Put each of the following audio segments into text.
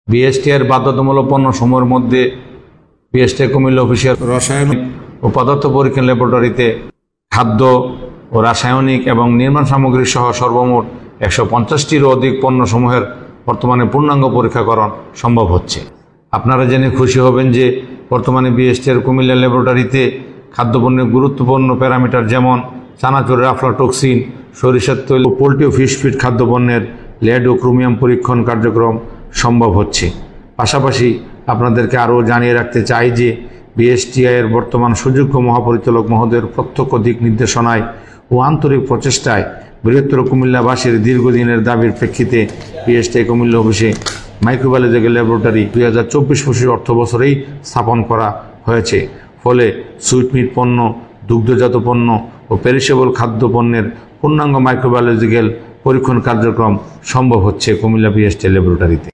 BST এর বাধ্যতামূলক পণ্য সমূহের মধ্যে বিএসটি কুমিল্লা অফিসের রাসায়নিক ও পদার্থ পরীক্ষা ল্যাবরেটরিতে খাদ্য ও রাসায়নিক এবং নির্মাণ সামগ্রী সহ সর্বমোট 150টিরও অধিক পণ্যসমূহের বর্তমানে পূর্ণাঙ্গ পরীক্ষাকরণ সম্ভব হচ্ছে। আপনারা জেনে খুশি হবেন যে বর্তমানে বিএসটি এর কুমিল্লা ল্যাবরেটরিতে খাদ্যপণ্যের গুরুত্বপূর্ণ প্যারামিটার যেমন চানাচুরের আফলাটক্সিন, সরিষার তৈল, পোলট্রি ও ফিশ ফিড খাদ্যপণ্যের লেড ও ক্রোমিয়াম পরীক্ষণ কার্যক্রম সম্ভব হচ্ছে। পাশাপাশি আপনাদেরকে আরও জানিয়ে রাখতে চাই যে বিএসটিআই এর বর্তমান সুযোগ্য মহাপরিচালক মহোদয়ের প্রত্যক্ষ দিক নির্দেশনায় ও আন্তরিক প্রচেষ্টায় বৃহত্তর কুমিল্লাবাসীর দীর্ঘদিনের দাবির প্রেক্ষিতে বিএসটিআই কুমিল্লা অফিসে মাইক্রোবায়োলজিক্যাল ল্যাবরেটরি 2024-25 অর্থ বছরেই স্থাপন করা হয়েছে। ফলে সুইটমিট পণ্য, দুগ্ধজাত পণ্য ও পেরিশেবল খাদ্যপণ্যের পূর্ণাঙ্গ মাইক্রোবায়োলজিক্যাল পরীক্ষণ কার্যক্রম সম্ভব হচ্ছে কুমিল্লা বিএসটি ল্যাবরেটরিতে।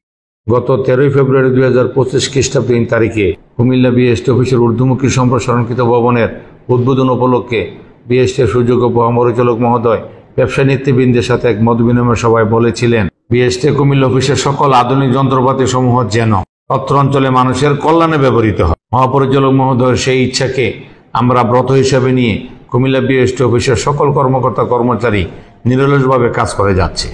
গত 13 ফেব্রুয়ারি 2025 খ্রিস্টাব্দ তারিখে কুমিল্লা বিএসটি অফিসের ঊর্ধ্বমুখী সম্প্রসারণকৃত ভবনের উদ্বোধন উপলক্ষে বিএসটি সুযোগ্য মহাপরিচালক মহোদয় ব্যবসায়ী নেতৃবৃন্দের সাথে এক মত বিনিময় সভায় বলেছিলেন, বিএসটি কুমিল্লা অফিসের সকল আধুনিক যন্ত্রপাতি সমূহ যেন অত্র অঞ্চলে মানুষের কল্যাণে ব্যবহৃত হয়। মহাপরিচালক মহোদয়ের সেই ইচ্ছাকে আমরা ব্রত হিসাবে নিয়ে কুমিল্লা বিএসটি অফিসের সকল কর্মকর্তা কর্মচারী নিরলসভাবে কাজ করে যাচ্ছে।